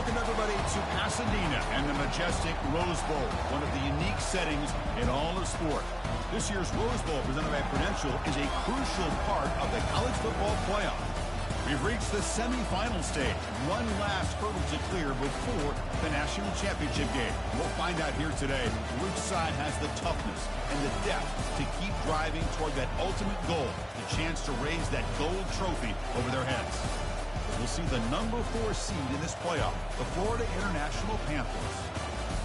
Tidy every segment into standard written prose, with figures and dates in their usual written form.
Welcome, everybody, to Pasadena and the majestic Rose Bowl, one of the unique settings in all of sport. This year's Rose Bowl, presented by Prudential, is a crucial part of the college football playoff. We've reached the semifinal stage, one last hurdle to clear before the national championship game. We'll find out here today which side has the toughness and the depth to keep driving toward that ultimate goal, the chance to raise that gold trophy over their heads. We'll see the number 4 seed in this playoff, the Florida International Panthers,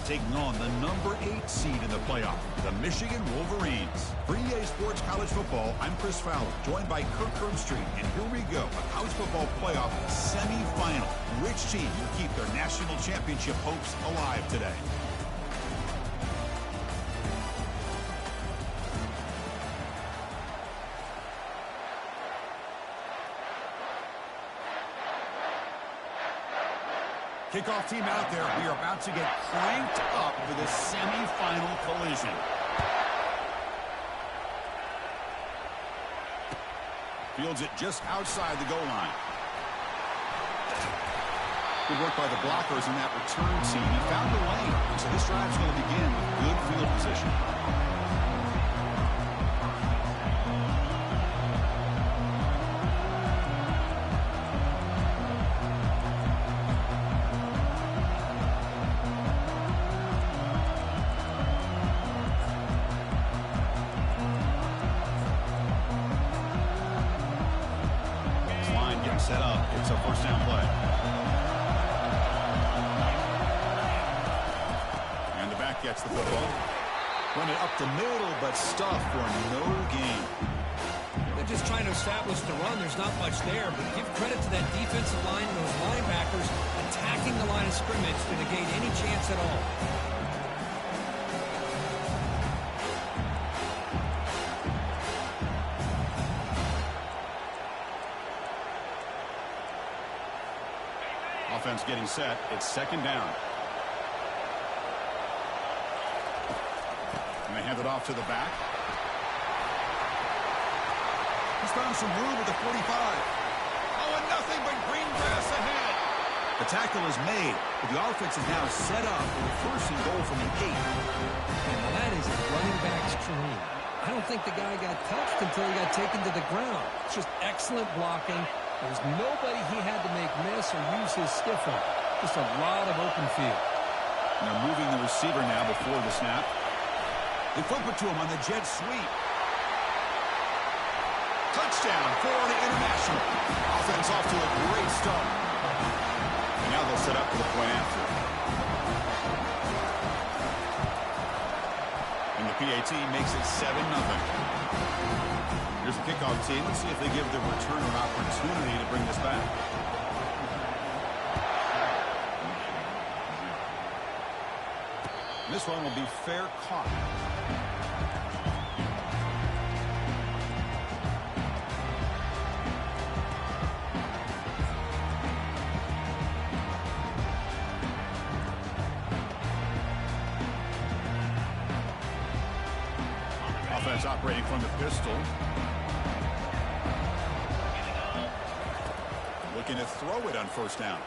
taking on the number 8 seed in the playoff, the Michigan Wolverines. For EA Sports College Football, I'm Chris Fowler, joined by Kirk Herbstreit, and here we go, a college football playoff semifinal. Which team will keep their national championship hopes alive today? Kickoff team out there. We are about to get cranked up for this semifinal collision. Fields it just outside the goal line. Good work by the blockers in that return team. He found the lane. So this drive's going to begin with good field position. Set up. It's a first down play. And the back gets the football. Run it up the middle, but stuff for no gain. They're just trying to establish the run. There's not much there, but give credit to that defensive line and those linebackers attacking the line of scrimmage to negate any chance at all. Offense getting set. It's second down. And they hand it off to the back. He's found some room at the 45. Oh, and nothing but green grass ahead. The tackle is made, but the offense is now set up for the first and goal from the 8. And that is a running back's dream. I don't think the guy got touched until he got taken to the ground. It's just excellent blocking. There's nobody he had to make miss or use his stiff arm. Just a lot of open field. And they're moving the receiver now before the snap. They flip it to him on the jet sweep. Touchdown, Florida International. Offense off to a great start. And now they'll set up for the point after. And the PAT makes it 7-0. Here's the kickoff team. Let's see if they give the returner an opportunity to bring this back. This one will be fair caught. Offense operating from the pistol. Looking to throw it on first down.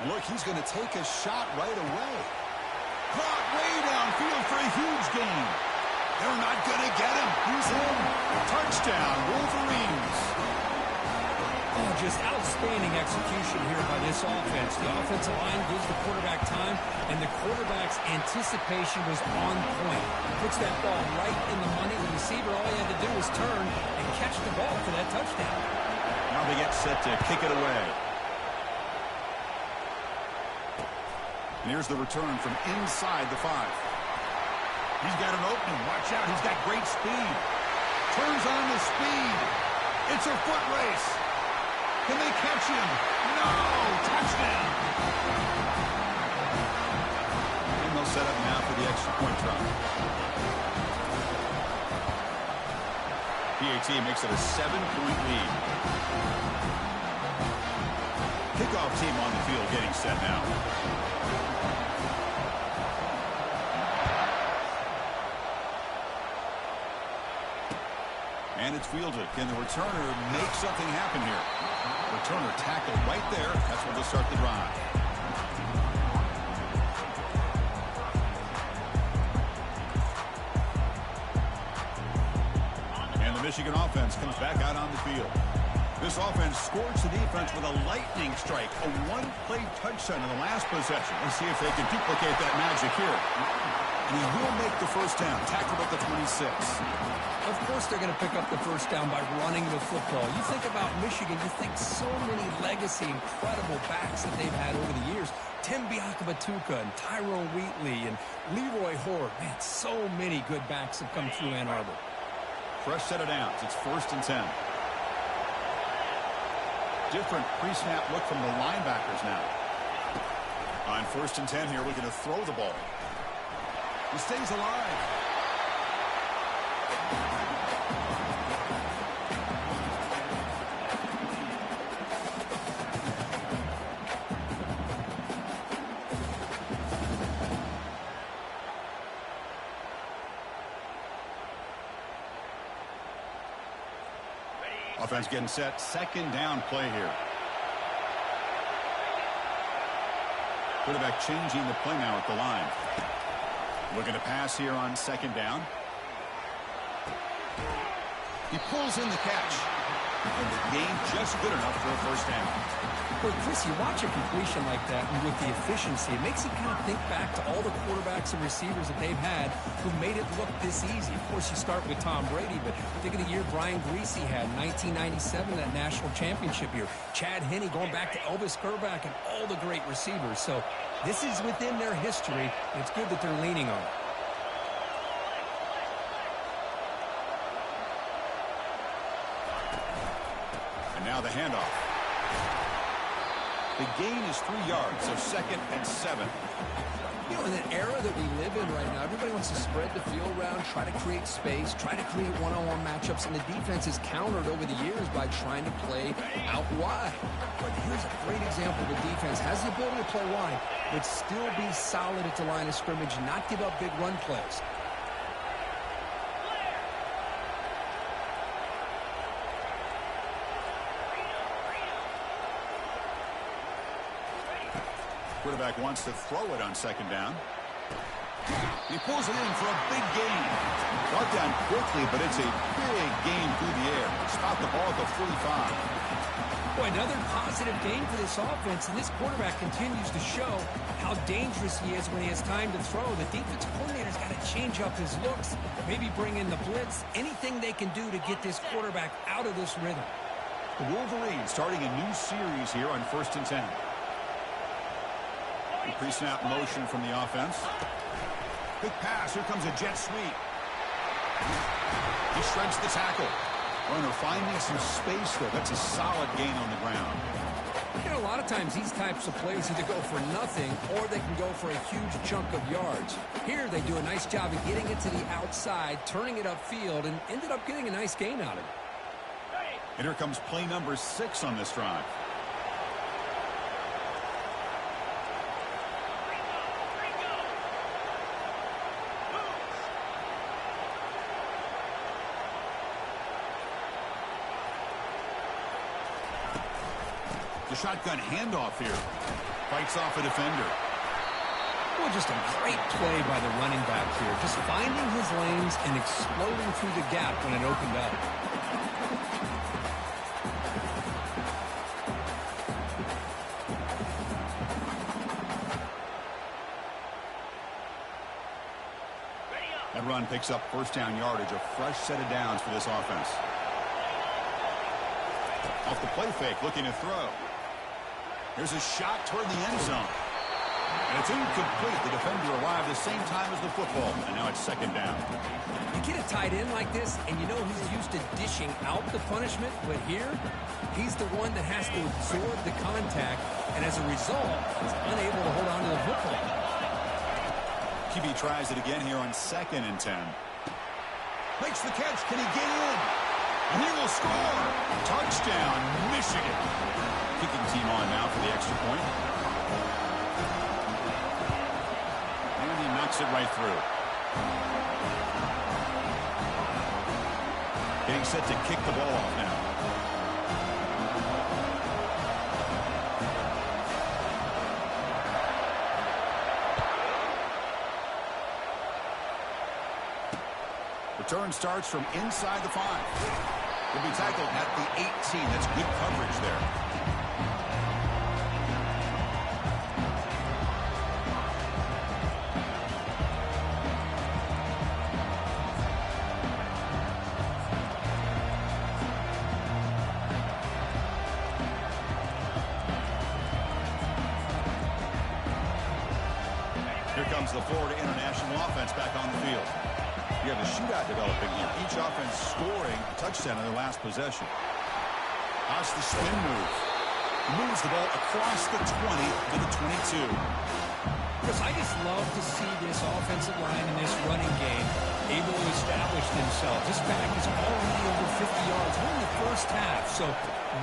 Look, he's going to take a shot right away. Caught way downfield for a huge gain. They're not going to get him. He's in. Touchdown, Wolverines. Oh, just outstanding execution here by this offense. The offensive line gives the quarterback time, and the quarterback's anticipation was on point. Puts that ball right in the money. The receiver, all he had to do was turn and catch the ball for that touchdown. Now they get set to kick it away. And here's the return from inside the 5. He's got an opening. Watch out. He's got great speed. Turns on the speed. It's a foot race. Can they catch him? No! Touchdown! And they'll set up now for the extra point try. PAT makes it a 7-point lead. Kickoff team on the field getting set now. And it's fielded. Can the returner make something happen here? Returner tackled right there. That's where they'll start the drive. the Michigan offense comes back out on the field. This offense scores the defense with a lightning strike, a one-play touchdown in the last possession. Let's see if they can duplicate that magic here. And he will make the first down, tackled at the 26. Of course they're going to pick up the first down by running the football. You think about Michigan, you think so many legacy, incredible backs that they've had over the years. Tim Biakabatuka and Tyrone Wheatley and Leroy Horde. Man, so many good backs have come through Ann Arbor. Fresh set of downs. It's 1st and 10. Different pre-snap look from the linebackers now. On 1st and 10 here, looking to throw the ball. He stays alive. Offense getting set. 2nd down play here. Quarterback changing the play now at the line. Looking to pass here on 2nd down. He pulls in the catch. And the gain just good enough for a first down. Well, Chris, you watch a completion like that, and with the efficiency, it makes you kind of think back to all the quarterbacks and receivers that they've had who made it look this easy. Of course, you start with Tom Brady, but think of the year Brian Griese had, 1997, that national championship year. Chad Henne going back to Elvis Grbac and all the great receivers. So this is within their history, and it's good that they're leaning on it. And now the handoff. The gain is 3 yards, so 2nd and 7. You know, in an era that we live in right now, everybody wants to spread the field around, try to create space, try to create one-on-one matchups, and the defense is countered over the years by trying to play out wide. But here's a great example. The defense has the ability to play wide, but still be solid at the line of scrimmage, not give up big run plays. Quarterback wants to throw it on 2nd down. He pulls it in for a big gain. Brought down quickly, but it's a big gain through the air. Spot the ball at the 45. Boy, another positive gain for this offense, and this quarterback continues to show how dangerous he is when he has time to throw. The defensive coordinator's got to change up his looks, maybe bring in the blitz, anything they can do to get this quarterback out of this rhythm. The Wolverines starting a new series here on 1st and 10. Pre-snap motion from the offense. Quick pass. Here comes a jet sweep. He shreds the tackle. Runner finding some space, though. That's a solid gain on the ground. You know, a lot of times these types of plays either go for nothing or they can go for a huge chunk of yards. Here they do a nice job of getting it to the outside, turning it upfield, and ended up getting a nice gain out of it. And here comes play number 6 on this drive. The shotgun handoff here. Fights off a defender. Well, just a great play by the running back here. Just finding his lanes and exploding through the gap when it opened up. That run picks up first down yardage, a fresh set of downs for this offense. Off the play fake, looking to throw. There's a shot toward the end zone. And it's incomplete. The defender arrived the same time as the football, and now it's 2nd down. You get a tight end like this, and you know he's used to dishing out the punishment, but here, he's the one that has to absorb the contact, and as a result, he's unable to hold on to the football. QB tries it again here on 2nd and 10. Makes the catch. Can he get in? And he will score. Touchdown, Michigan. Kicking team on now for the extra point. And he knocks it right through. Getting set to kick the ball off now. Return starts from inside the 5. Will be tackled at the 18. That's good coverage there. Here comes the Florida International offense back on the field. You have a shootout developing here. Each offense scoring a touchdown in their last possession. How's the spin move? Moves the ball across the 20 to the 22. Because I just love to see this offensive line in this running game able to establish themselves. This back is already over 50 yards. We're in the first half, so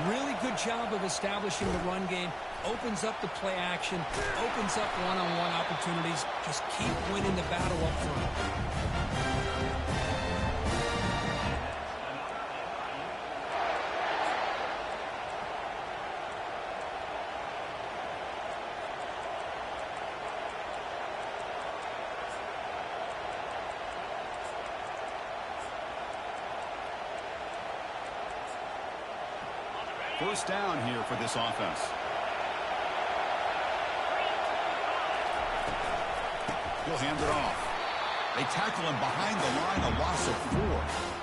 really good job of establishing the run game. Opens up the play action, opens up one-on-one opportunities. Just keep winning the battle up front. First down here for this offense. He'll hand it off. They tackle him behind the line, a loss of 4.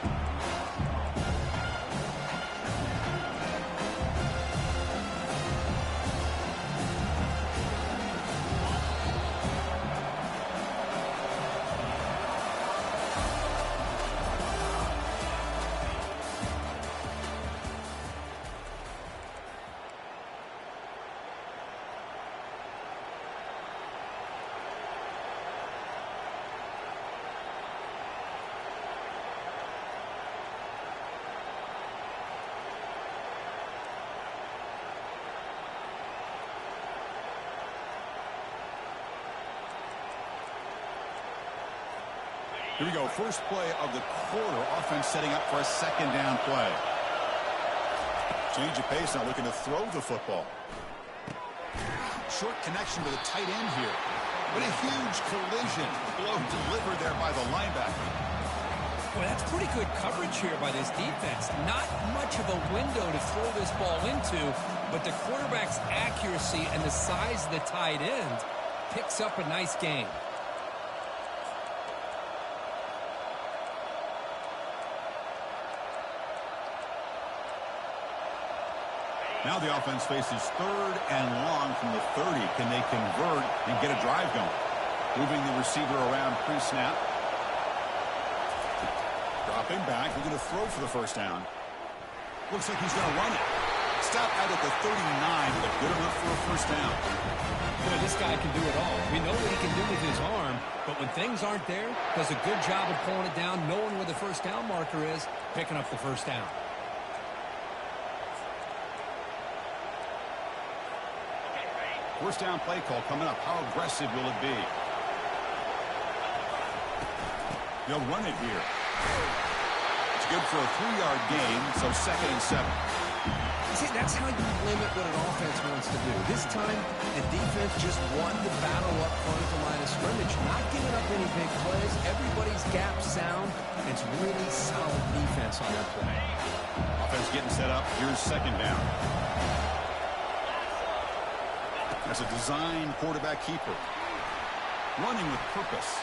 Here we go. First play of the quarter. Offense setting up for a second down play. Change of pace, now looking to throw the football. Short connection to the tight end here. But a huge collision. Blow delivered there by the linebacker. Well, that's pretty good coverage here by this defense. Not much of a window to throw this ball into, but the quarterback's accuracy and the size of the tight end picks up a nice gain. Now the offense faces third and long from the 30. Can they convert and get a drive going? Moving the receiver around pre-snap. Dropping back. They're going to throw for the first down. Looks like he's going to run it. Stop out at the 39, but good enough for a first down. Boy, this guy can do it all. We know what he can do with his arm, but when things aren't there, does a good job of pulling it down, knowing where the first down marker is, picking up the first down. First down play call coming up. How aggressive will it be? They'll run it here. It's good for a 3-yard gain, so 2nd and 7. See, that's how you limit what an offense wants to do. This time, the defense just won the battle up front at the line of scrimmage. Not giving up any big plays. Everybody's gap sound. It's really solid defense on that play. Offense getting set up. Here's second down. As a design quarterback keeper. Running with purpose.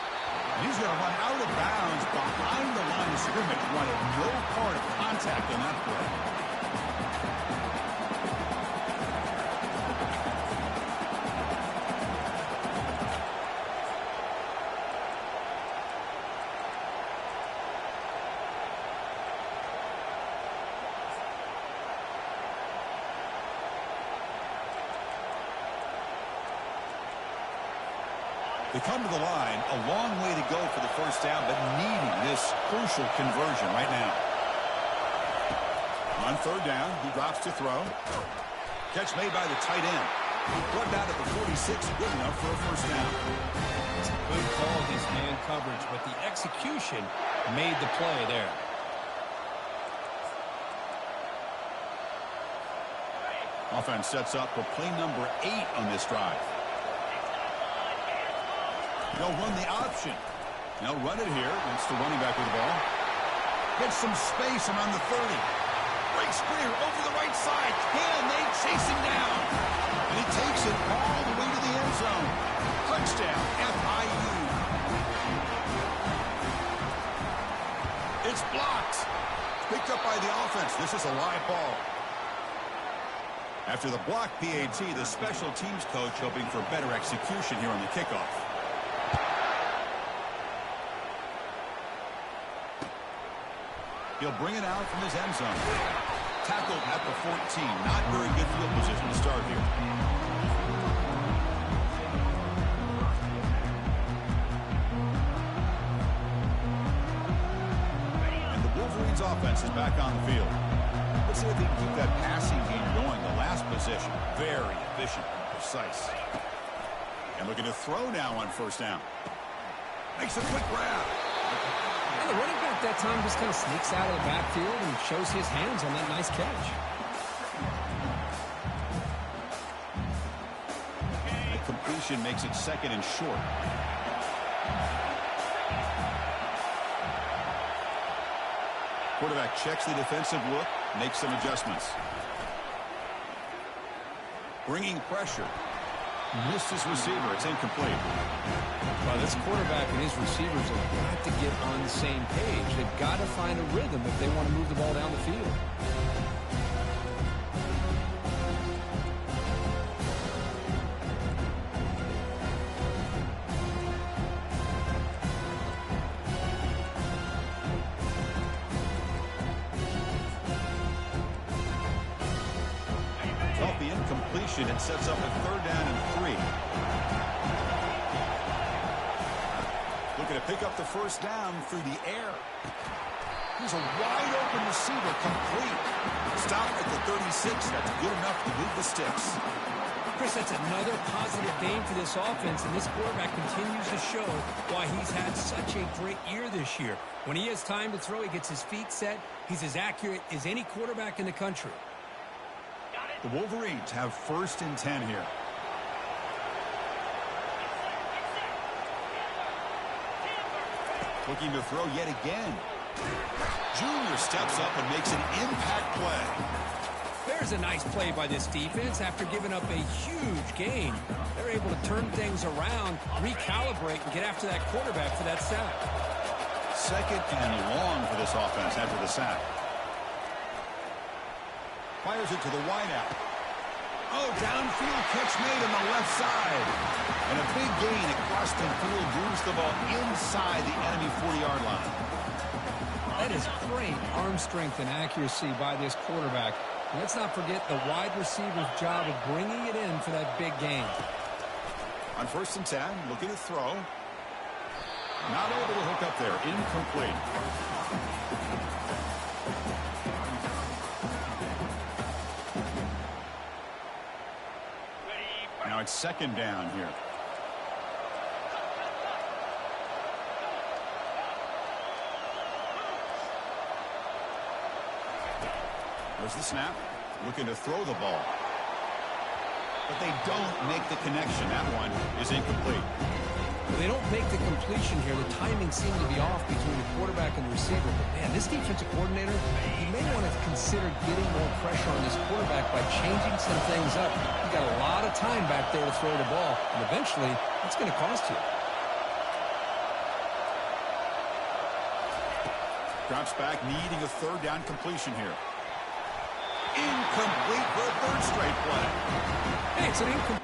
And he's going to run out of bounds behind the line of scrimmage. Wanted no part of contact on that play. They come to the line, a long way to go for the first down, but needing this crucial conversion right now. On third down, he drops to throw. Catch made by the tight end. Brought down at the 46, good enough for a first down. It's a good call, this man coverage, but the execution made the play there. Offense sets up for play number 8 on this drive. They'll run the option. They'll run it here. That's the running back with the ball. Gets some space around the 30. Breaks clear over the right side. Can they chase him down? And he takes it all the way to the end zone. Touchdown, FIU. It's blocked. Picked up by the offense. This is a live ball. After the block PAT, the special teams coach hoping for better execution here on the kickoff. He'll bring it out from his end zone. Tackled at the 14. Not very good field position to start here. And the Wolverines offense is back on the field. Let's see if they can keep that passing game going. The last possession, very efficient and precise. And looking to throw now on first down. Makes a quick grab. And the running back that time just kind of sneaks out of the backfield and shows his hands on that nice catch. The completion makes it second and short. Quarterback checks the defensive look, makes some adjustments. Bringing pressure. Missed his receiver. It's incomplete. Well, this quarterback and his receivers have got to get on the same page. They've got to find a rhythm if they want to move the ball down the field. Off the incompletion, it sets up a 3rd down and 3. Looking to pick up the first down through the air. Here's a wide open receiver, complete. Stop at the 36. That's good enough to move the sticks. Chris, that's another positive game for this offense, and this quarterback continues to show why he's had such a great year this year. When he has time to throw, he gets his feet set. He's as accurate as any quarterback in the country. The Wolverines have 1st and 10 here. Looking to throw yet again. Junior steps up and makes an impact play. There's a nice play by this defense. After giving up a huge gain, they're able to turn things around, recalibrate, and get after that quarterback for that sack. 2nd and long for this offense after the sack. Fires it to the wideout. Oh, downfield catch made on the left side. And a big gain across the field moves the ball inside the enemy 40-yard line. That is great arm strength and accuracy by this quarterback. And let's not forget the wide receiver's job of bringing it in for that big gain. On 1st and 10, looking to throw. Not able to hook up there. Incomplete. Now it's 2nd down here. There's the snap. Looking to throw the ball. But they don't make the connection. That one is incomplete. They don't make the completion here. The timing seemed to be off between the quarterback and the receiver. But, man, this defensive coordinator, he may want to consider getting more pressure on this quarterback by changing some things up. You got a lot of time back there to throw the ball, and eventually it's going to cost you. Drops back, needing a 3rd down completion here. Incomplete for a 3rd straight play. Hey, it's an incomplete.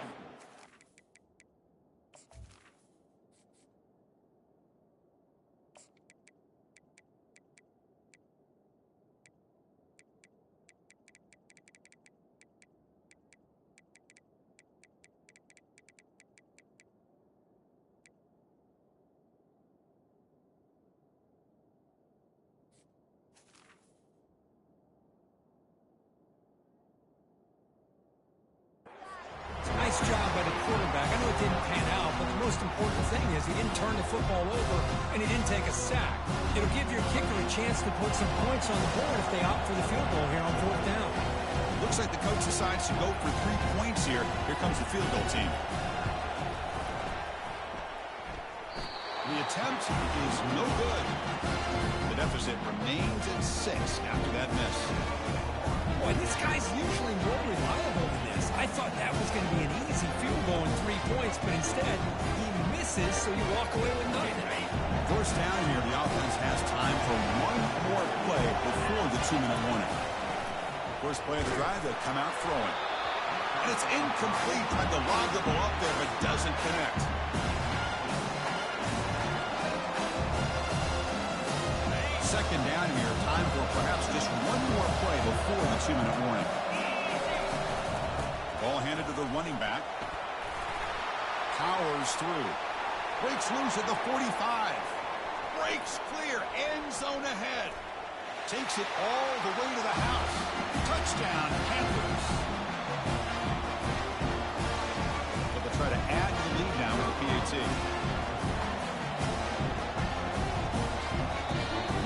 Nice job by the quarterback. I know it didn't pan out, but the most important thing is he didn't turn the football over and he didn't take a sack. It'll give your kicker a chance to put some points on the board if they opt for the field goal here on 4th down. Looks like the coach decides to go for 3 points here. Here comes the field goal team. The attempt is no good. The deficit remains at 6 after that miss. Boy, this guy's usually more reliable than this. I thought that was going to be an easy field goal and 3 points, but instead he misses, so you walk away with nothing. First down here, the offense has time for one more play before the 2-minute warning. First play of the drive, they come out throwing. And it's incomplete. Tried to lob the ball up there, but doesn't connect. Second down here, time for perhaps just one more play before the 2-minute warning. Ball handed to the running back. Powers through. Breaks loose at the 45. Breaks clear. End zone ahead. Takes it all the way to the house. Touchdown, Panthers. But they'll try to add to the lead now with the PAT.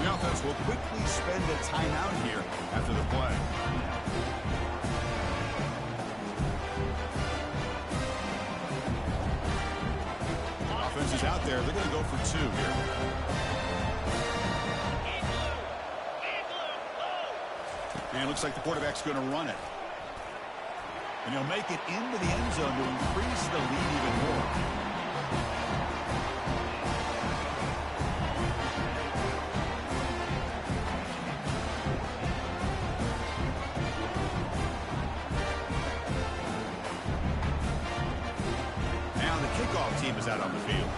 The offense will quickly spend a timeout here after the play. Offense is out there. They're going to go for 2 here. And it looks like the quarterback's going to run it. And he'll make it into the end zone to increase the lead even more. Now the kickoff team is out on the field.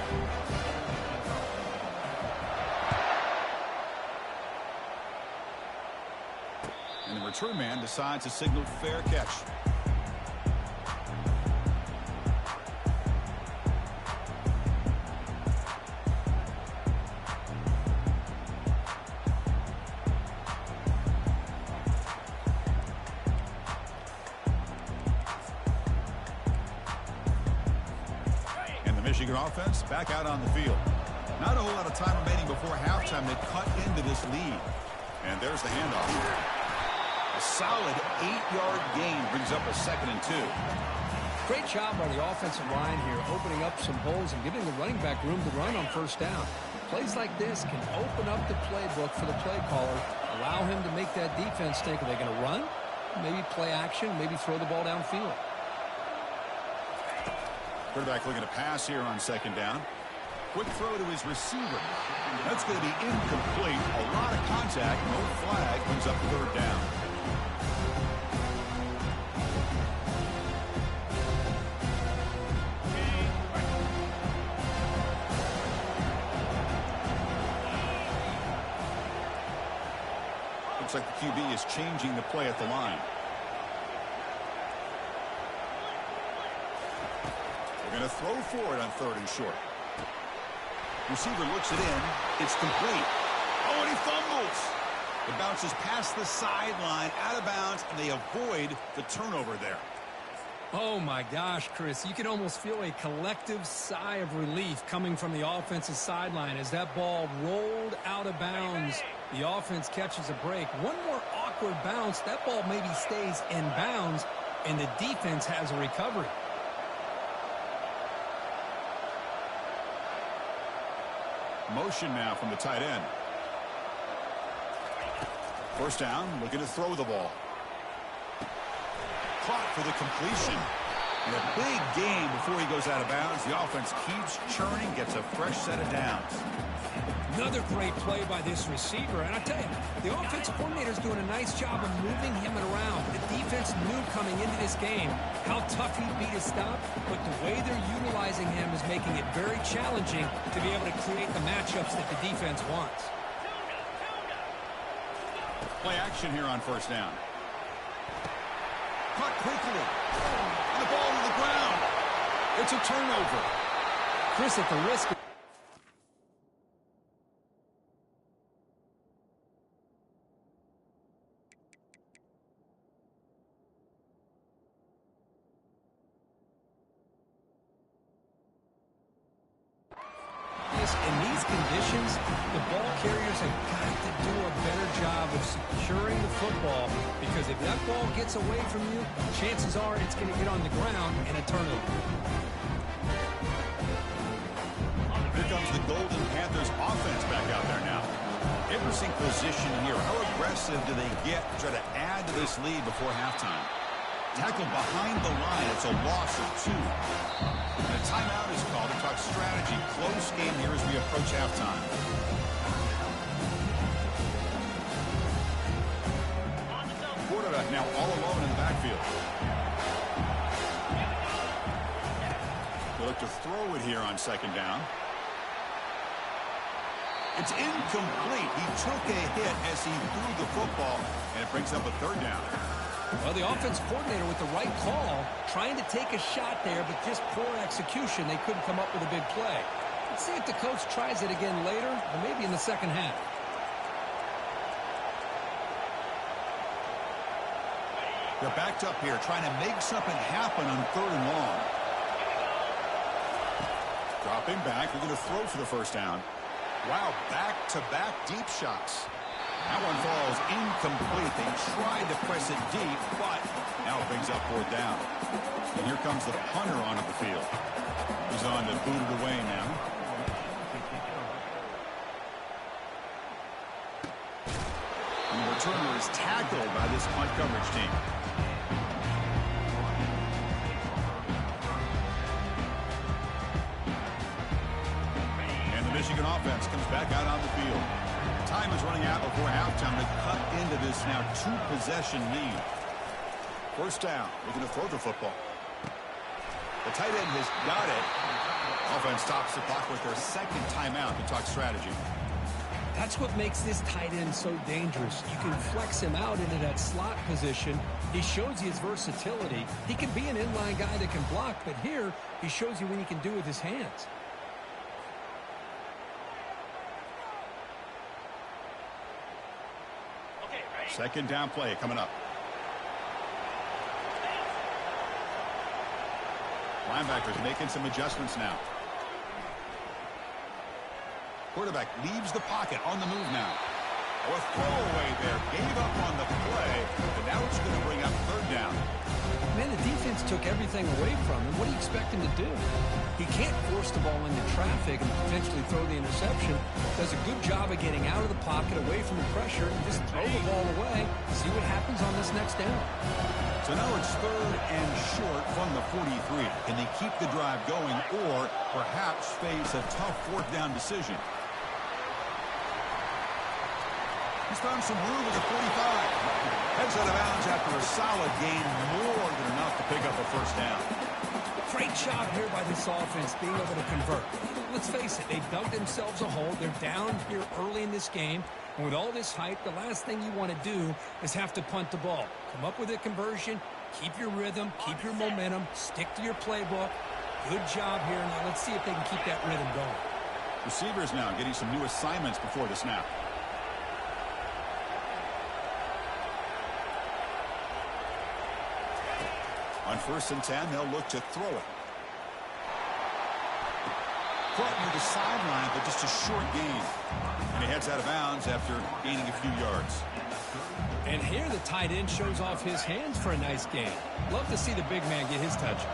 And the return man decides to signal fair catch. And the Michigan offense back out on the field. Not a whole lot of time remaining before halftime. They cut into this lead. And there's the handoff. A solid 8-yard gain brings up a 2nd and 2. Great job by the offensive line here, opening up some holes and giving the running back room to run on first down. Plays like this can open up the playbook for the play caller, allow him to make that defense think, are they going to run? Maybe play action, maybe throw the ball downfield. Quarterback looking to pass here on 2nd down. Quick throw to his receiver. That's going to be incomplete. A lot of contact, no flag, brings up 3rd down. Looks like the QB is changing the play at the line. They're going to throw for it on 3rd and short. Receiver looks it in. It's complete. Oh, and he fumbles. It bounces past the sideline, out of bounds, and they avoid the turnover there. Oh, my gosh, Chris. You can almost feel a collective sigh of relief coming from the offensive sideline as that ball rolled out of bounds. The offense catches a break. One more awkward bounce. That ball maybe stays in bounds, and the defense has a recovery. Motion now from the tight end. First down, looking to throw the ball. Caught for the completion. And a big gain before he goes out of bounds. The offense keeps churning, gets a fresh set of downs. Another great play by this receiver. And I tell you, the offensive coordinator's doing a nice job of moving him around. The defense knew coming into this game how tough he'd be to stop, but the way they're utilizing him is making it very challenging to be able to create the matchups that the defense wants. Play action here on first down. Caught quickly. And the ball to the ground. It's a turnover. Chris, at the risk of in these conditions, the ball carriers have got to do a better job of securing the football, because if that ball gets away from you, chances are it's going to get on the ground and a turnover. Here comes the golden Interesting position here. How aggressive do they get to try to add to this lead before halftime? Tackle behind the line. It's a loss of 2. And a timeout is called to talk strategy. Close game here as we approach halftime. Quarterback now all alone in the backfield. They look to throw it here on second down. It's incomplete. He took a hit as he threw the football, and it brings up a third down. Well, the offense coordinator with the right call, trying to take a shot there, but just poor execution. They couldn't come up with a big play. Let's see if the coach tries it again later, or maybe in the second half. They're backed up here, trying to make something happen on 3rd and long. Dropping back, they're going to throw for the first down. Wow, back-to-back deep shots. That one falls incomplete. They tried to press it deep, but now it brings up 4th down. And here comes the punter onto the field. He's on to boot it away now. And the returner is tackled by this punt coverage team. Michigan offense comes back out on the field. Time is running out before halftime to cut into this now 2-possession lead. First down. They're going to throw the football. The tight end has got it. Offense stops the clock with their second timeout to talk strategy. That's what makes this tight end so dangerous. You can flex him out into that slot position. He shows you his versatility. He can be an inline guy that can block, but here he shows you what he can do with his hands. Second down play coming up. Linebackers making some adjustments now. Quarterback leaves the pocket on the move now. A throwaway there. Gave up on the play, but now it's going to bring up 3rd down. Man, the defense took everything away from him. What do you expect him to do? He can't force the ball into traffic and potentially throw the interception. Does a good job of getting out of the pocket, away from the pressure, and just throw the ball away. See what happens on this next down. So now it's 3rd and short from the 43. Can they keep the drive going or perhaps face a tough 4th down decision? He's found some room at the 45. Heads out of bounds after a solid gain, more than enough to pick up a first down. Great job here by this offense being able to convert. Let's face it, they've dug themselves a hole. They're down here early in this game. And with all this hype, the last thing you want to do is have to punt the ball. Come up with a conversion, keep your rhythm, keep your momentum, stick to your playbook. Good job here. Now let's see if they can keep that rhythm going. Receivers now getting some new assignments before the snap. On 1st and 10, they'll look to throw it. Caught near the sideline, but just a short gain. And he heads out of bounds after gaining a few yards. And here the tight end shows off his hands for a nice gain. Love to see the big man get his touches.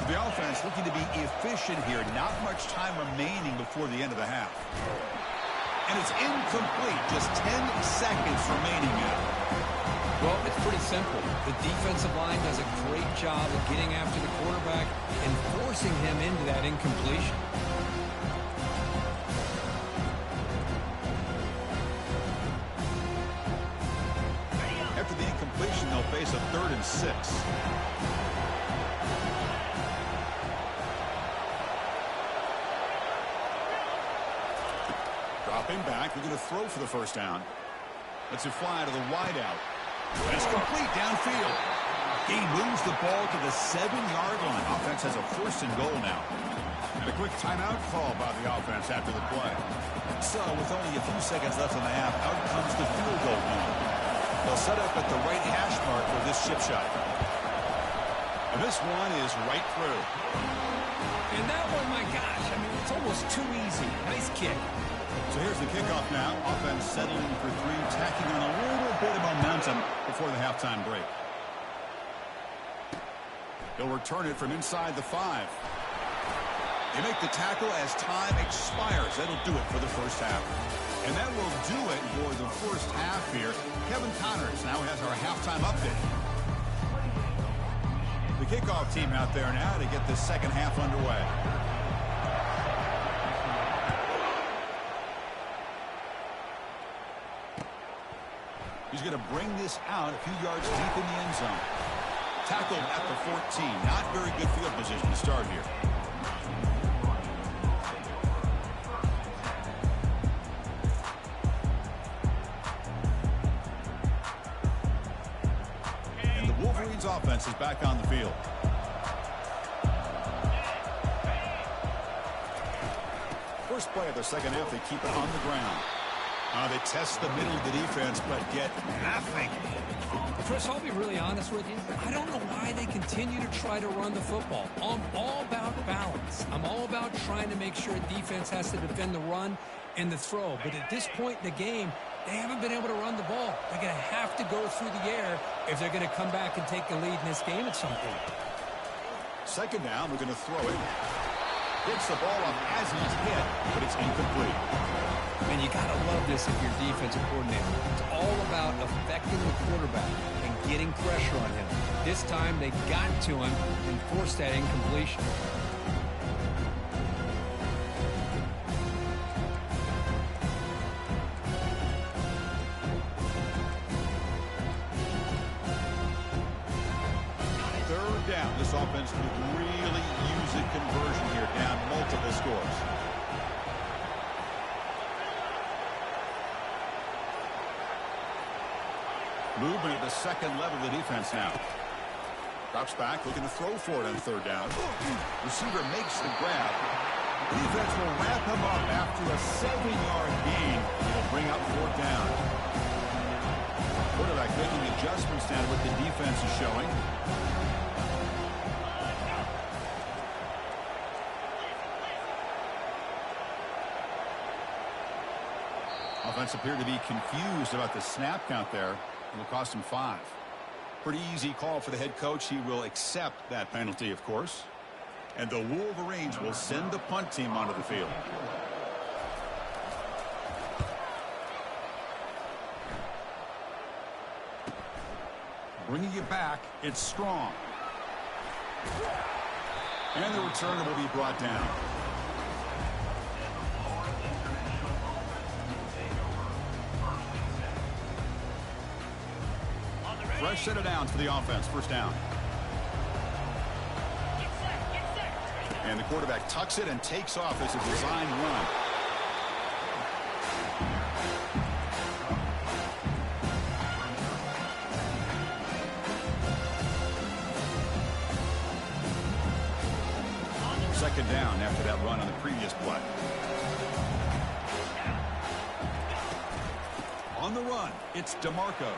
So the offense looking to be efficient here. Not much time remaining before the end of the half. And it's incomplete. Just 10 seconds remaining now. Well, it's pretty simple. The defensive line does a great job of getting after the quarterback and forcing him into that incompletion. After the incompletion, they'll face a 3rd and 6. Dropping back, they're going to throw for the first down. Let's it fly to the wideout. And it's complete downfield. He moves the ball to the 7-yard line. Offense has a 1st and goal now. And a quick timeout call by the offense after the play. So with only a few seconds left in the half, out comes the field goal now. They'll set up at the right hash mark for this chip shot. And this one is right through. And that one, my gosh, I mean, it's almost too easy. Nice kick. So here's the kickoff now. Offense settling for 3, tacking on a little bit of momentum before the halftime break. They'll return it from inside the 5. You make the tackle as time expires. That'll do it for the first half. And that will do it for the first half here. Kevin Connors now has our halftime update. The kickoff team out there now to get the second half underway. He's going to bring this out a few yards deep in the end zone. Tackled at the 14. Not very good field position to start here. And the Wolverines offense is back on the field. First play of the second half, they keep it on the ground. They test the middle of the defense, but get nothing. Chris, I'll be really honest with you. I don't know why they continue to try to run the football. I'm all about balance. I'm all about trying to make sure a defense has to defend the run and the throw. But at this point in the game, they haven't been able to run the ball. They're going to have to go through the air if they're going to come back and take the lead in this game at some point. Second down, we're going to throw it. Hits the ball up as he's hit, but it's incomplete. And you got to love this if you're defensive coordinator. It's all about affecting the quarterback and getting pressure on him. This time they got to him and forced that incompletion. Third down. This offense could really use a conversion here, down multiple scores. Movement at the second level of the defense now. Drops back, looking to throw for it on third down. Receiver makes the grab. The defense will wrap him up after a 7-yard gain. It'll bring up fourth down. Quarterback making adjustments down to what the defense is showing. Offense appeared to be confused about the snap count there. It will cost him 5. Pretty easy call for the head coach. He will accept that penalty, of course. And the Wolverines will send the punt team onto the field. Bringing it back, it's Strong. And the return will be brought down. Fresh set of downs for the offense. First down. And the quarterback tucks it and takes off as a design run. Second down after that run on the previous play. On the run, it's DeMarco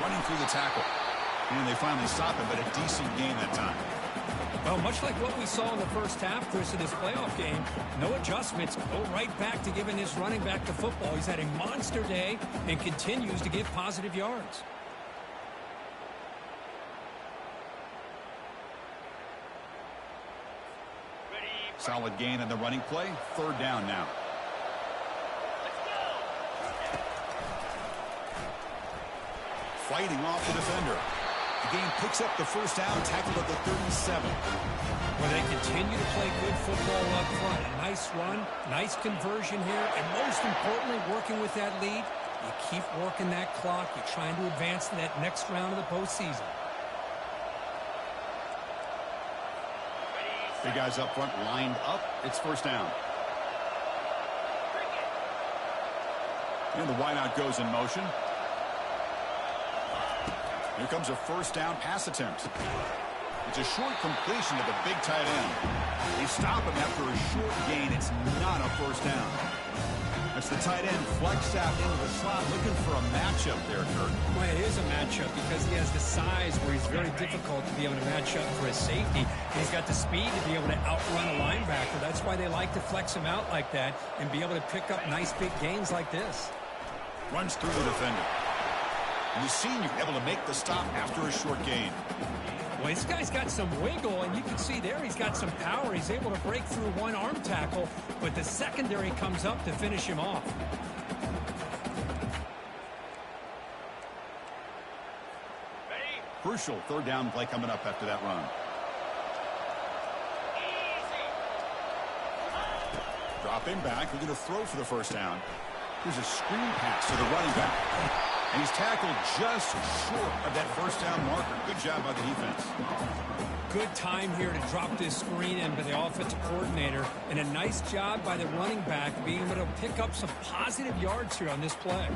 running through the tackle. And they finally stop him, but a decent gain that time. Well, much like what we saw in the first half, Chris, in this playoff game, no adjustments. Go right back to giving his running back the football. He's had a monster day and continues to give positive yards. Solid gain in the running play. Third down now. Fighting off the defender. The game picks up the first down, tackled at the 37. Well, they continue to play good football up front. A nice run, nice conversion here, and most importantly, working with that lead, you keep working that clock. You're trying to advance to that next round of the postseason. Big guys up front lined up. It's first down. And the wideout goes in motion. Here comes a first down pass attempt. It's a short completion to the big tight end. They stop him after a short gain. It's not a first down. That's the tight end flexed out into the slot, looking for a matchup there, Kurt. Well, it is a matchup because he has the size where he's very difficult to be able to match up for his safety. And he's got the speed to be able to outrun a linebacker. That's why they like to flex him out like that and be able to pick up nice big gains like this. Runs through the defender. And the senior able to make the stop after a short gain. Well, this guy's got some wiggle, and you can see there he's got some power. He's able to break through one arm tackle, but the secondary comes up to finish him off. Crucial third down play coming up after that run. Dropping back, we're going to throw for the first down. Here's a screen pass to the running back. And he's tackled just short of that first down marker. Good job by the defense. Good time here to drop this screen in by the offensive coordinator. And a nice job by the running back being able to pick up some positive yards here on this play.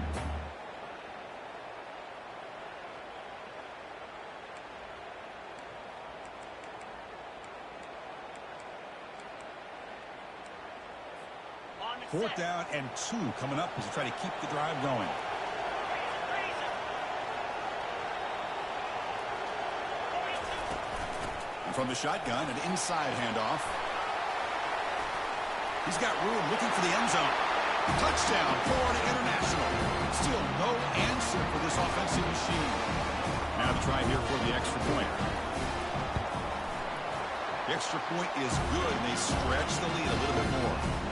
Fourth down and 2 coming up as they try to keep the drive going. And from the shotgun, an inside handoff. He's got room looking for the end zone. Touchdown, Florida International. Still no answer for this offensive machine. Now the try here for the extra point. The extra point is good, and they stretch the lead a little bit more.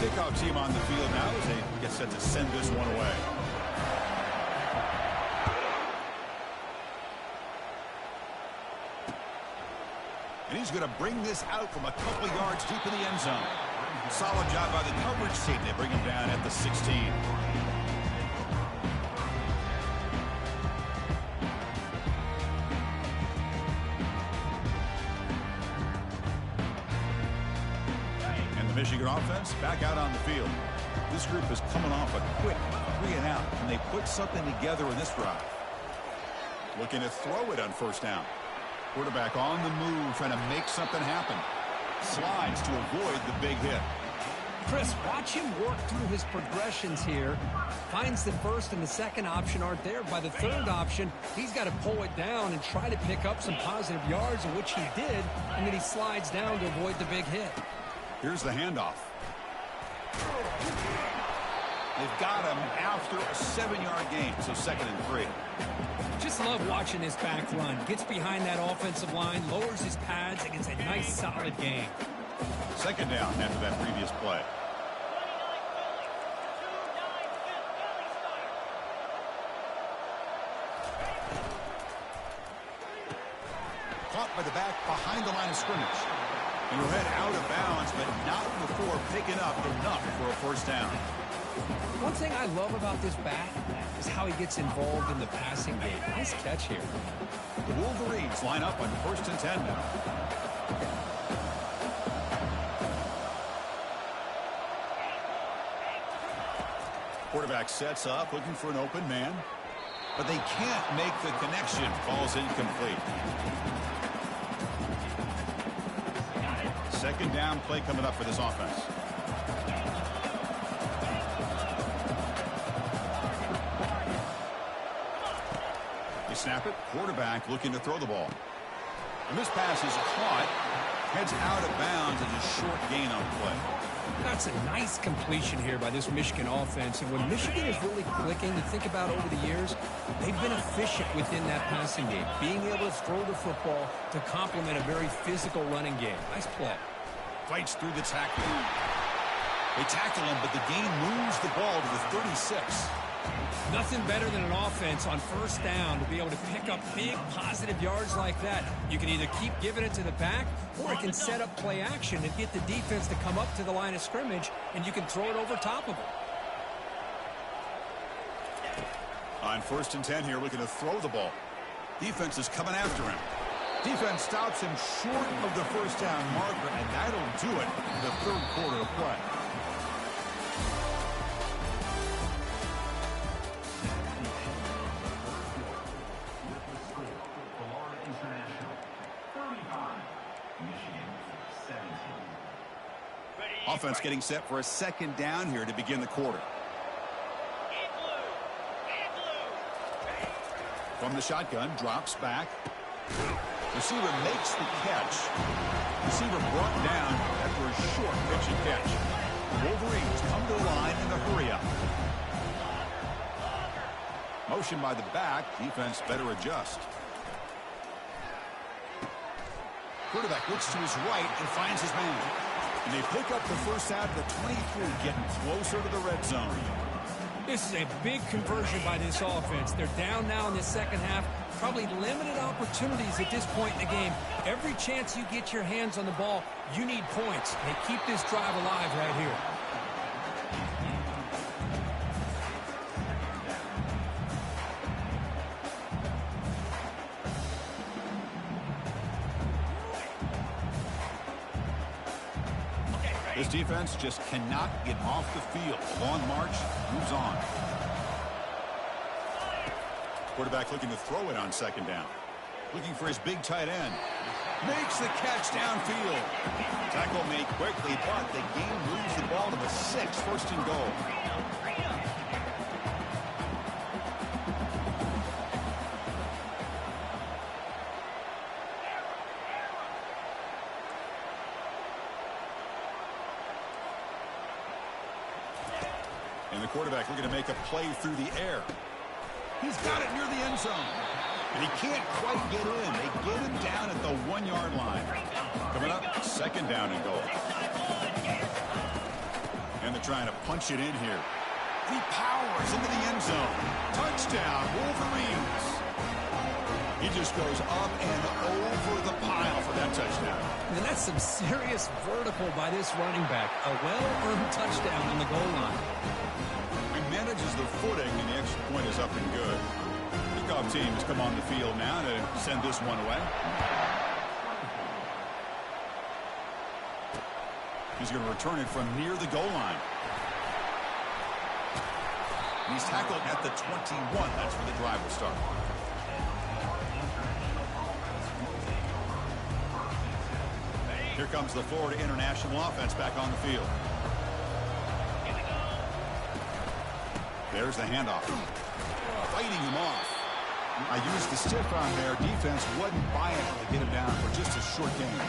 Kickoff team on the field now as they get set to send this one away. And he's going to bring this out from a couple yards deep in the end zone. Solid job by the coverage team. They bring him down at the 16. Michigan offense back out on the field. This group is coming off a quick 3-and-out, and they put something together in this drive. Looking to throw it on first down. Quarterback on the move, trying to make something happen. Slides to avoid the big hit. Chris, watch him work through his progressions here. Finds the first and the second option aren't there. By the third option, he's got to pull it down and try to pick up some positive yards, which he did, and then he slides down to avoid the big hit. Here's the handoff. They've got him after a 7-yard gain, so 2nd and 3. Just love watching this back run. Gets behind that offensive line, lowers his pads, and gets a nice solid gain. 2nd down after that previous play. Caught by the back behind the line of scrimmage. And he'll head out of bounds, but not before picking up enough for a first down. One thing I love about this back is how he gets involved in the passing game. Nice catch here. The Wolverines line up on 1st and 10 now. Quarterback sets up, looking for an open man. But they can't make the connection. Ball's incomplete. 2nd down play coming up for this offense. They snap it. Quarterback looking to throw the ball. And this pass is caught. Heads out of bounds and a short gain on the play. That's a nice completion here by this Michigan offense. And when Michigan is really clicking, you think about over the years, they've been efficient within that passing game. Being able to throw the football to complement a very physical running game. Nice play. Fights through the tackle. They tackle him, but the game moves the ball to the 36. Nothing better than an offense on first down to be able to pick up big positive yards like that. You can either keep giving it to the back, or it can set up play action and get the defense to come up to the line of scrimmage, and you can throw it over top of them. On 1st and 10 here, looking to throw the ball. Defense is coming after him. Defense stops him short of the first down marker, and that'll do it in the 3rd quarter of play. Offense getting set for a 2nd down here to begin the quarter. From the shotgun, drops back. Receiver makes the catch. Receiver brought down after a short pitch and catch. Wolverines come to the line in a hurry-up. Motion by the back. Defense better adjust. Quarterback looks to his right and finds his man. And they pick up the first out of the 23, getting closer to the red zone. This is a big conversion by this offense. They're down now in the second half. Probably limited opportunities at this point in the game. Every chance you get your hands on the ball, you need points. They keep this drive alive right here. This defense just cannot get off the field. The long march moves on. Quarterback looking to throw it on second down. Looking for his big tight end. Makes the catch downfield. Tackle made quickly, but the game moves the ball to the 6, first and goal. And the quarterback looking to make a play through the air. He's got it near the end zone. And he can't quite get in. They get him down at the 1-yard line. Coming up, second down and goal. And they're trying to punch it in here. He powers into the end zone. Touchdown, Wolverines. He just goes up and over the pile for that touchdown. And that's some serious vertical by this running back. A well-earned touchdown on the goal line. Manages the footing, and the extra point is up and good. Kickoff team has come on the field now to send this one away. He's going to return it from near the goal line. He's tackled at the 21. That's where the drive will start. Here comes the Florida International offense back on the field. There's the handoff. Fighting him off. I used the stiff on there. Defense wasn't buying it to get him down for just a short game.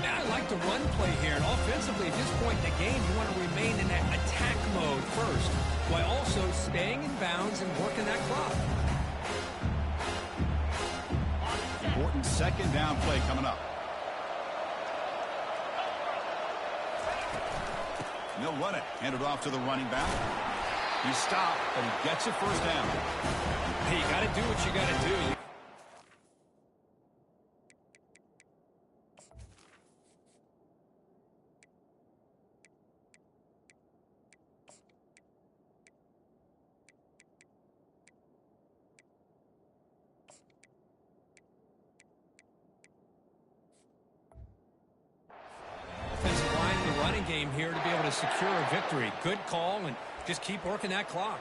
Now I like the run play here. And offensively, at this point in the game, you want to remain in that attack mode first, while also staying in bounds and working that clock. Important second down play coming up. And they'll run it. Hand it off to the running back. He stopped, but he gets a first down. Hey, you got to do what you got to do. Offensive line in the running game here to be able to secure a victory. Good call, and just keep working that clock.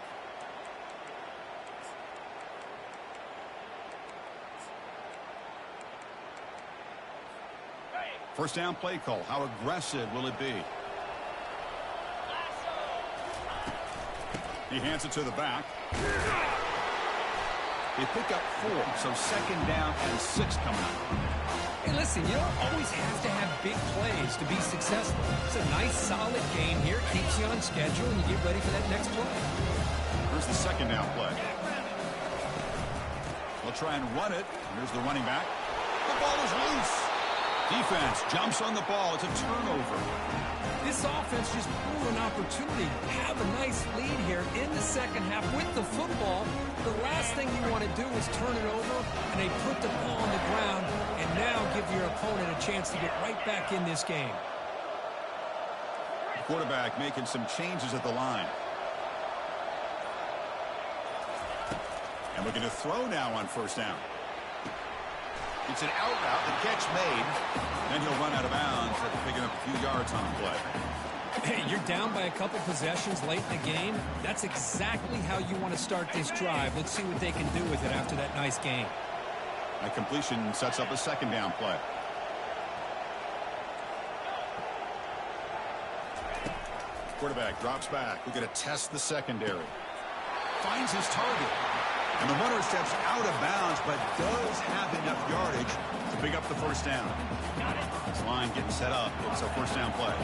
First down play call. How aggressive will it be? He hands it to the back. They pick up 4, so second down and 6 coming up. Hey, listen, you don't always have to have big plays to be successful. It's a nice, solid game here. Keeps you on schedule, and you get ready for that next play. Here's the second down play. They'll try and run it. Here's the running back. The ball is loose. Defense jumps on the ball. It's a turnover. This offense just blew an opportunity. Have a nice lead here in the second half with the football. The last thing you want to do is turn it over, and they put the ball on the ground and now give your opponent a chance to get right back in this game. Quarterback making some changes at the line. And looking to throw now on first down. It's an out route, the catch made. Then he'll run out of bounds after picking up a few yards on the play. Hey, you're down by a couple possessions late in the game. That's exactly how you want to start this drive. Let's see what they can do with it after that nice game. That completion sets up a second down play. Quarterback drops back. We're going to test the secondary. Finds his target. And the runner steps out of bounds, but does have enough yardage to pick up the first down. This line getting set up. It's a first down play.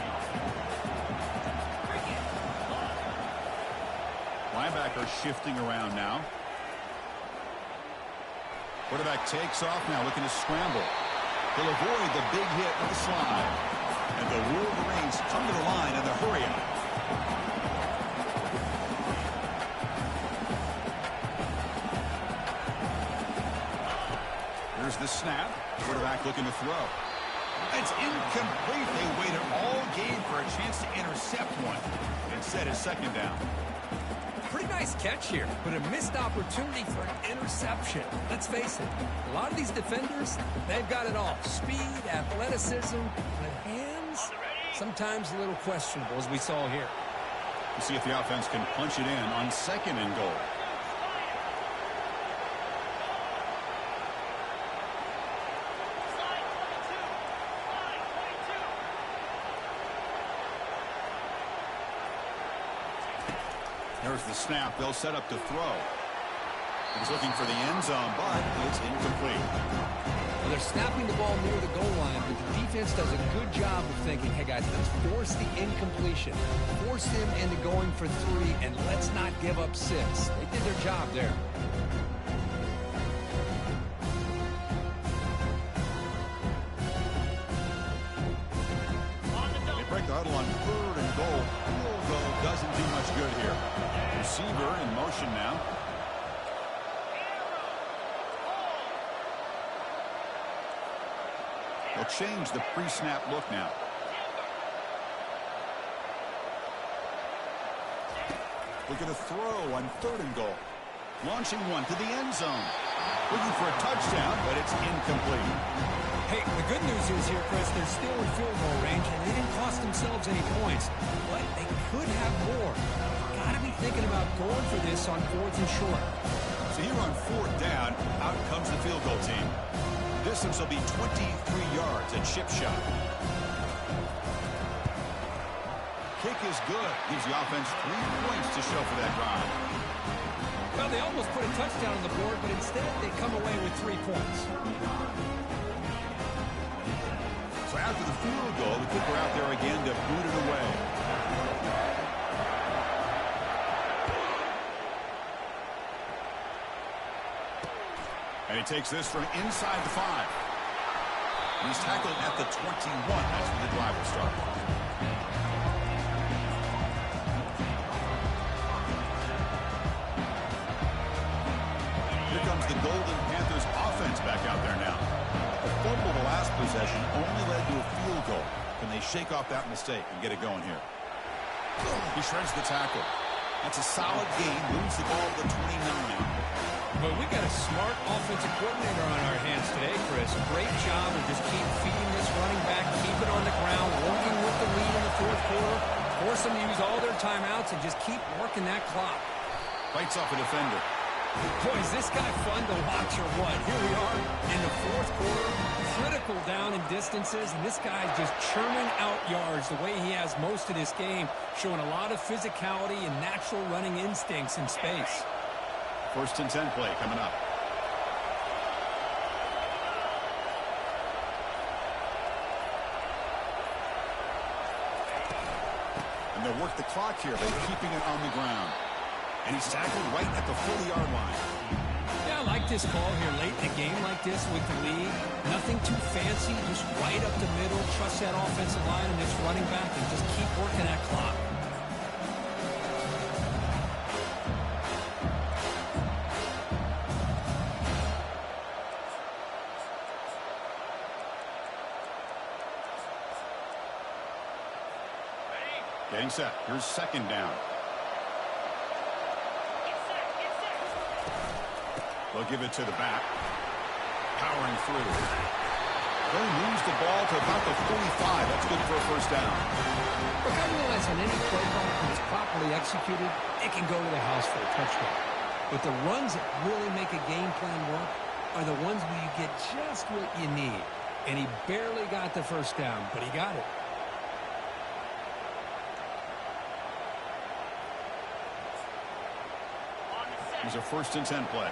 Linebacker shifting around now. Quarterback takes off now, looking to scramble. He'll avoid the big hit with the slide. And the Wolverines come to the line in the hurry up. Here's the snap. Quarterback looking to throw. It's incomplete. They waited all game for a chance to intercept one. Instead, it's second down. Pretty nice catch here, but a missed opportunity for an interception. Let's face it, a lot of these defenders, they've got it all. Speed, athleticism, but hands, sometimes a little questionable, as we saw here. We'll see if the offense can punch it in on second and goal. There's the snap. They'll set up to throw. He's looking for the end zone, but it's incomplete. Well, they're snapping the ball near the goal line, but the defense does a good job of thinking, hey, guys, let's force the incompletion. Force them into going for 3, and let's not give up 6. They did their job there. They break the huddle on third and goal. Field goal doesn't do much good here. Receiver in motion now. They'll change the pre-snap look now. Looking to throw on third and goal. Launching one to the end zone. Looking for a touchdown, but it's incomplete. Hey, the good news is here, Chris, they're still in field goal range, and they didn't cost themselves any points. But they could have more. Got to be thinking about going for this on 4th and short. So here on 4th down, out comes the field goal team. Distance will be 23 yards, a chip shot. Kick is good. Gives the offense 3 points to show for that drive. Well, they almost put a touchdown on the board, but instead they come away with 3 points. So after the field goal, the kicker out there again to boot it away. And he takes this from inside the 5. He's tackled at the 21. That's where the drive will start. Here comes the Golden Panthers offense back out there now. A fumble the last possession only led to a field goal. Can they shake off that mistake and get it going here? He shreds the tackle. That's a solid gain. Moves the ball to the 29. But we got a smart offensive coordinator on our hands today, Chris. Great job of just keep feeding this running back, keep it on the ground, working with the lead in the 4th quarter, force them to use all their timeouts, and just keep working that clock. Fights off a defender. Boy, is this guy fun to watch or what? Here we are in the 4th quarter, critical down in distances, and this guy's just churning out yards the way he has most of this game, showing a lot of physicality and natural running instincts in space. 1st and 10 play coming up. And they'll work the clock here by keeping it on the ground. And he's tackled right at the 40-yard line. Yeah, I like this call here late in a game like this with the lead. Nothing too fancy, just right up the middle. Trust that offensive line and this running back and just keep working that clock. Getting set. Here's second down. They'll give it to the back. Powering through. They moves the ball to about the 45. That's good for a first down. Look, I realize on any play call, when it's properly executed, it can go to the house for a touchdown. But the runs that really make a game plan work are the ones where you get just what you need. And he barely got the first down, but he got it. Here's a 1st and 10 play.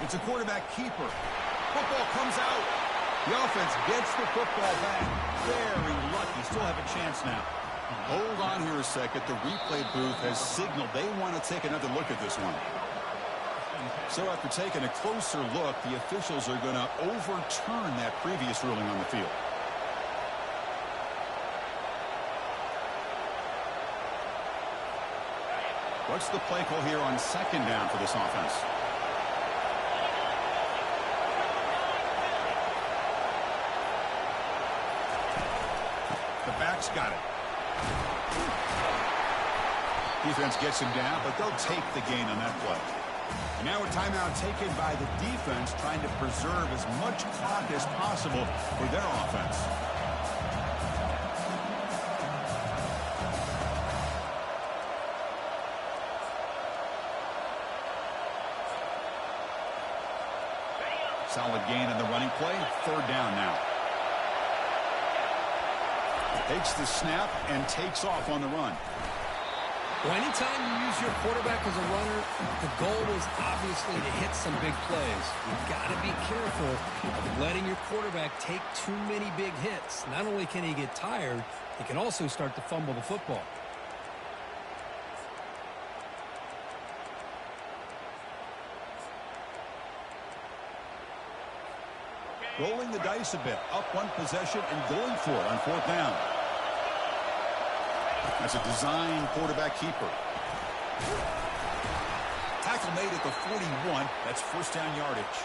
It's a quarterback keeper. Football comes out. The offense gets the football back. Very lucky. Still have a chance now. Hold on here a second. The replay booth has signaled they want to take another look at this one. So after taking a closer look, the officials are going to overturn that previous ruling on the field. What's the play call here on 2nd down for this offense? The back's got it. Defense gets him down, but they'll take the gain on that play. And now a timeout taken by the defense, trying to preserve as much clock as possible for their offense. Solid gain in the running play. 3rd down now. Takes the snap and takes off on the run. Well, anytime you use your quarterback as a runner, the goal is obviously to hit some big plays. You've got to be careful of letting your quarterback take too many big hits. Not only can he get tired, he can also start to fumble the football. Rolling the dice a bit. Up one possession and going for it on 4th down. That's a design quarterback keeper. Tackle made at the 41. That's 1st down yardage.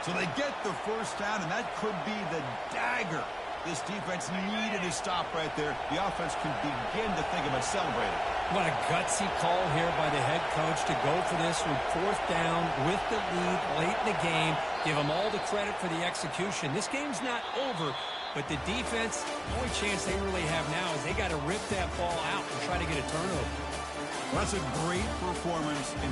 So they get the 1st down, and that could be the dagger. This defense needed to stop right there. The offense could begin to think about celebrating. What a gutsy call here by the head coach to go for this with 4th down with the lead late in the game. Give them all the credit for the execution. This game's not over, but the defense, the only chance they really have now is they got to rip that ball out and try to get a turnover. Well, that's a great performance in the